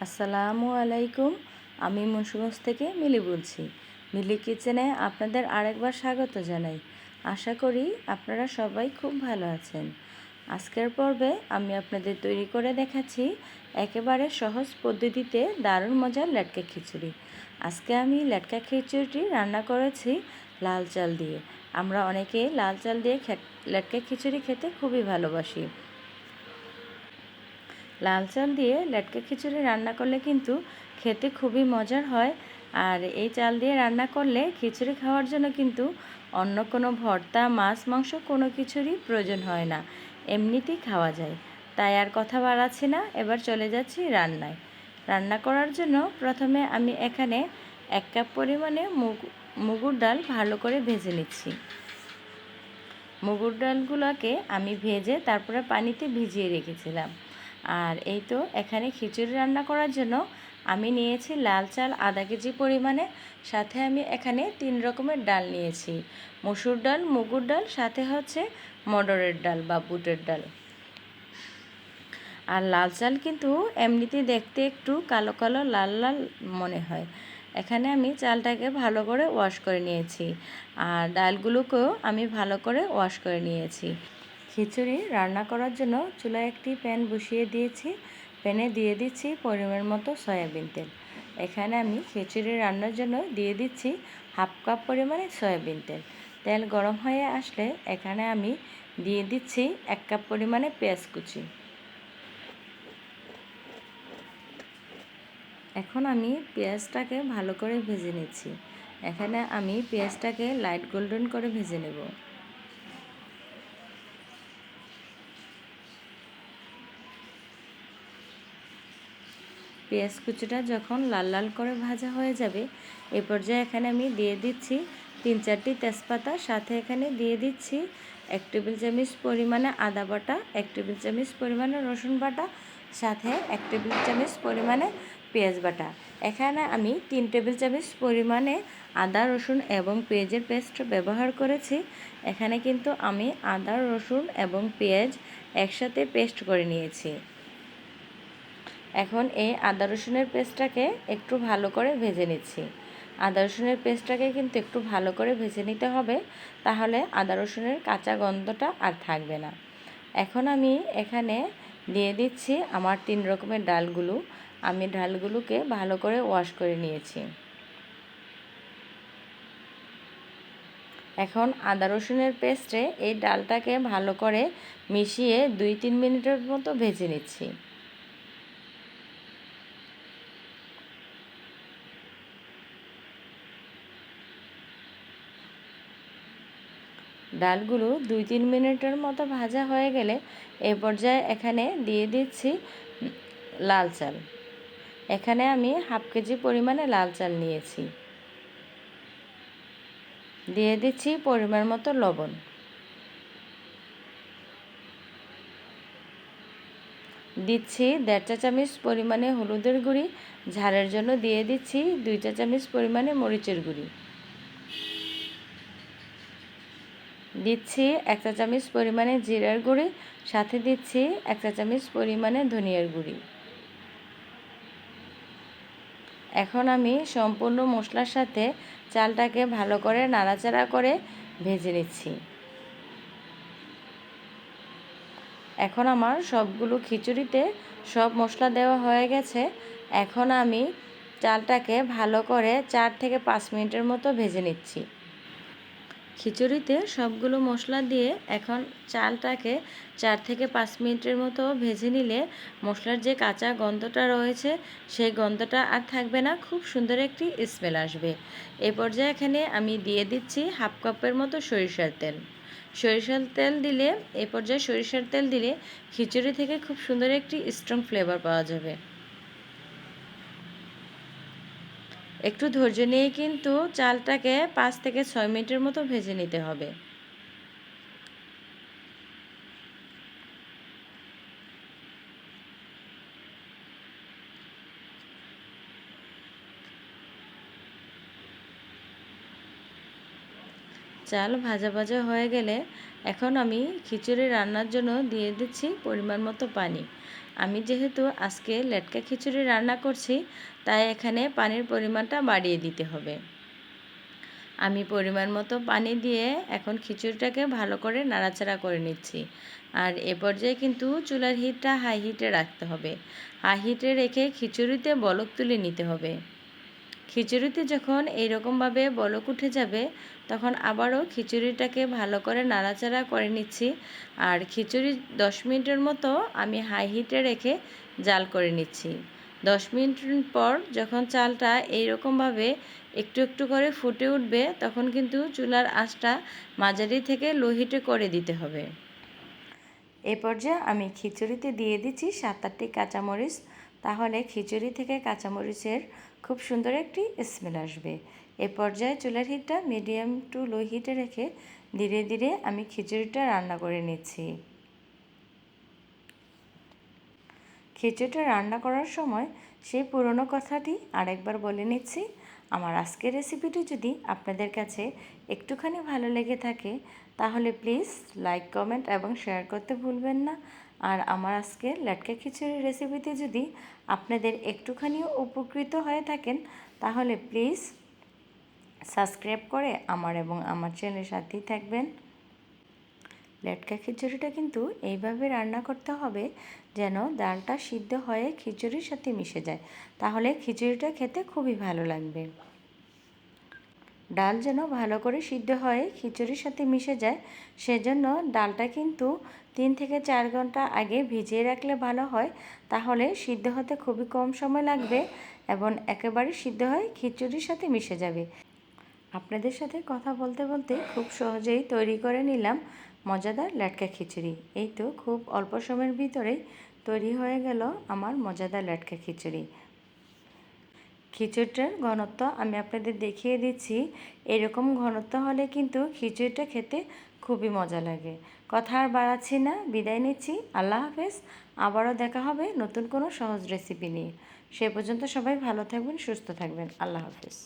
আসসালামু আলাইকুম। আমি মুন্সিগঞ্জ থেকে মিলি বলছি। মিলি কিচেনে আপনাদের আরেকবার স্বাগত জানাই। আশা করি আপনারা সবাই খুব ভালো আছেন। আজকের পর্বে আমি আপনাদের তৈরি করে দেখাচ্ছি একেবারে সহজ পদ্ধতিতে দারুণ মজার লেটকা খিচুড়ি। আজকে আমি লেটকা খিচুড়িটি রান্না করেছি লাল চাল দিয়ে। আমরা অনেকে লাল চাল দিয়ে লেটকা খিচুড়ি খেতে খুবই ভালোবাসি। লাল চাল দিয়ে লেটকা খিচুড়ি রান্না করলে কিন্তু খেতে খুবই মজার হয়। আর এই চাল দিয়ে রান্না করলে খিচুড়ি খাওয়ার জন্য কিন্তু অন্য কোনো ভর্তা, মাছ, মাংস কোনো কিছুরই প্রয়োজন হয় না, এমনিতেই খাওয়া যায়। তাই আর কথা বাড়াচ্ছি না, এবার চলে যাচ্ছি রান্নায়। রান্না করার জন্য প্রথমে আমি এখানে 1 কাপ পরিমাণে মুগুর ডাল ভালো করে ভেজে নিচ্ছি। মুগুর ডালগুলোকে আমি ভেজে তারপরে পানিতে ভিজিয়ে রেখেছিলাম। আর এই তো এখানে খিচুড়ি রান্না করার জন্য আমি নিয়েছি লাল চাল আধা কেজি পরিমাণে, সাথে আমি এখানে 3 রকমের ডাল নিয়েছি, মসুর ডাল, মুগুর ডাল, সাথে হচ্ছে মটরের ডাল বা বুটের ডাল। আর লাল চাল কিন্তু এমনিতেই দেখতে একটু কালো কালো লাল লাল মনে হয়। এখানে আমি চালটাকে ভালো করে ওয়াশ করে নিয়েছি, আর ডালগুলোকেও আমি ভালো করে ওয়াশ করে নিয়েছি। খিচুড়ি রান্না করার জন্য চুলায় একটি প্যান বসিয়ে দিয়েছি। প্যানে দিয়ে দিচ্ছি পরিমাণ মতো সয়াবিন তেল। এখানে আমি খিচুড়ি রান্নার জন্য দিয়ে দিচ্ছি 1/2 কাপ পরিমাণে সয়াবিন তেল। তেল গরম হয়ে আসলে এখানে আমি দিয়ে দিচ্ছি 1 কাপ পরিমাণে পেঁয়াজ কুচি। এখন আমি পেঁয়াজটাকে ভালো করে ভেজে নিচ্ছি। এখানে আমি পেঁয়াজটাকে লাইট গোল্ডেন করে ভেজে নেব। পেঁয়াজ কুচিটা যখন লাল লাল করে ভাজা হয়ে যাবে, এ পর্যায়ে এখানে আমি দিয়ে দিচ্ছি 3-4টি তেজপাতা, সাথে এখানে দিয়ে দিচ্ছি 1 টেবিল চামচ পরিমাণে আদা বাটা, 1 টেবিল চামচ পরিমাণে রসুন বাটা, সাথে 1 টেবিল চামচ পরিমাণে পেঁয়াজ বাটা। এখানে আমি 3 টেবিল চামচ পরিমাণে আদা, রসুন এবং পেঁয়াজের পেস্ট ব্যবহার করেছি। এখানে কিন্তু আমি আদা, রসুন এবং পেঁয়াজ একসাথে পেস্ট করে নিয়েছি। এখন এই আদা রসুনের পেস্টটাকে একটু ভালো করে ভেজে নিচ্ছি। আদা রসুনের পেস্টটাকে কিন্তু একটু ভালো করে ভেজে নিতে হবে, তাহলে আদা রসুনের কাঁচা গন্ধটা আর থাকবে না। এখন আমি এখানে দিয়ে দিচ্ছি আমার 3 রকমের ডালগুলো। আমি ডালগুলোকে ভালো করে ওয়াশ করে নিয়েছি। এখন আদা রসুনের পেস্টে এই ডালটাকে ভালো করে মিশিয়ে 2-3 মিনিটের মতো ভেজে নিচ্ছি। ডালগুলো 2-3 মিনিটের মতো ভাজা হয়ে গেলে এই পর্যায়ে এখানে দিয়ে দিচ্ছি লাল চাল। এখানে আমি 1/2 কেজি পরিমাণে লাল চাল নিয়েছি। দিয়ে দিচ্ছি পরিমাণ মতো লবণ। দিচ্ছি 1.5 চা চামচ পরিমাণে হলুদের গুঁড়ি। ঝালের জন্য দিয়ে দিচ্ছি 2 চা চামচ পরিমাণে মরিচের গুঁড়ি। দিচ্ছি 1 চা চামচ পরিমাণে জিরার গুঁড়ি, সাথে দিচ্ছি 1 চা চামচ পরিমাণে ধনিয়ার গুঁড়ি। এখন আমি সম্পূর্ণ মশলার সাথে চালটাকে ভালো করে নাড়াচাড়া করে ভেজে নিচ্ছি। এখন আমার সবগুলো খিচুড়িতে সব মশলা দেওয়া হয়ে গেছে। এখন আমি চালটাকে ভালো করে 4 থেকে 5 মিনিটের মতো ভেজে নিচ্ছি। খিচুড়িতে সবগুলো মশলা দিয়ে এখন চালটাকে 4 থেকে 5 মিনিটের মতো ভেজে নিলে মশলার যে কাঁচা গন্ধটা রয়েছে সেই গন্ধটা আর থাকবে না, খুব সুন্দর একটি স্মেল আসবে। এই পর্যায়ে এখানে আমি দিয়ে দিচ্ছি 1/2 কাপের মতো সরিষার তেল। সরিষার তেল দিলে এই পর্যায়ে সরিষার তেল দিলে খিচুড়ি থেকে খুব সুন্দর একটি স্ট্রং ফ্লেভার পাওয়া যাবে। একটু ধৈর্য নিয়ে কিন্তু চালটাকে 5 থেকে 6 মিনিটের মতো ভেজে নিতে হবে। চাল ভাজা ভাজা হয়ে গেলে এখন আমি খিচুড়ি রান্নার জন্য দিয়ে দিচ্ছি পরিমাণ মতো পানি। আমি যেহেতু আজকে লেটকা খিচুড়ি রান্না করছি, তাই এখানে পানির পরিমাণটা বাড়িয়ে দিতে হবে। আমি পরিমাণ মতো পানি দিয়ে এখন খিচুড়িটাকে ভালো করে নাড়াচাড়া করে নিচ্ছি। আর এ পর্যায়ে কিন্তু চুলার হিটটা হাই হিটে রাখতে হবে। হাই হিটে রেখে খিচুড়িতে বলক তুলে নিতে হবে। খিচুড়িতে যখন এইরকমভাবে বলক উঠে যাবে, তখন আবারও খিচুড়িটাকে ভালো করে নাড়াচাড়া করে নিচ্ছি। আর খিচুড়ি 10 মিনিটের মতো আমি হাই হিটে রেখে জাল করে নিচ্ছি। 10 মিনিট পর যখন চালটা এইরকমভাবে একটু একটু করে ফুটে উঠবে, তখন কিন্তু চুলার আঁচটা মাঝারি থেকে লো হিটে করে দিতে হবে। এ পর্যায়ে আমি খিচুড়িতে দিয়ে দিচ্ছি 7-8টি কাঁচামরিচ। তাহলে খিচুড়ি থেকে কাঁচামরিচের খুব সুন্দর একটি স্মেল আসবে। এ পর্যায়ে চুলার হিটটা মিডিয়াম টু লো হিটে রেখে ধীরে ধীরে আমি খিচুড়িটা রান্না করে নিচ্ছি। খিচুড়িটা রান্না করার সময় সেই পুরনো কথাটি আরেকবার বলে নিচ্ছি। আমার আজকের রেসিপিটি যদি আপনাদের কাছে একটুখানি ভালো লেগে থাকে, তাহলে প্লিজ লাইক, কমেন্ট এবং শেয়ার করতে ভুলবেন না। আর আমার আজকের লেটকা খিচুড়ির রেসিপিতে যদি আপনাদের একটুখানিও উপকৃত হয়ে থাকেন, তাহলে প্লিজ সাবস্ক্রাইব করে আমার এবং আমার চ্যানেলের সাথেই থাকবেন। লেটকা খিচুড়িটা কিন্তু এইভাবে রান্না করতে হবে যেন ডালটা সিদ্ধ হয়ে খিচুড়ির সাথে মিশে যায়, তাহলে খিচুড়িটা খেতে খুবই ভালো লাগবে। ডাল যেন ভালো করে সিদ্ধ হয়ে খিচুড়ির সাথে মিশে যায়, সেজন্য ডালটা কিন্তু 3 থেকে 4 ঘন্টা আগে ভিজিয়ে রাখলে ভালো হয়। তাহলে সিদ্ধ হতে খুবই কম সময় লাগবে এবং একেবারে সিদ্ধ হয়ে খিচুড়ির সাথে মিশে যাবে। আপনাদের সাথে কথা বলতে বলতে খুব সহজেই তৈরি করে নিলাম মজাদার লেটকা খিচুড়ি। এই তো খুব অল্প সময়ের ভিতরেই তৈরি হয়ে গেল আমার মজাদার লেটকা খিচুড়ি। খিচুড়িটার ঘনত্ব আমি আপনাদের দেখিয়ে দিচ্ছি। এরকম ঘনত্ব হলে কিন্তু খিচুড়িটা খেতে খুবই মজা লাগে। কথা আর বাড়াচ্ছি না, বিদায় নিচ্ছি। আল্লাহ হাফেজ। আবারও দেখা হবে নতুন কোনো সহজ রেসিপি নিয়ে। সে পর্যন্ত সবাই ভালো থাকবেন, সুস্থ থাকবেন। আল্লাহ হাফেজ।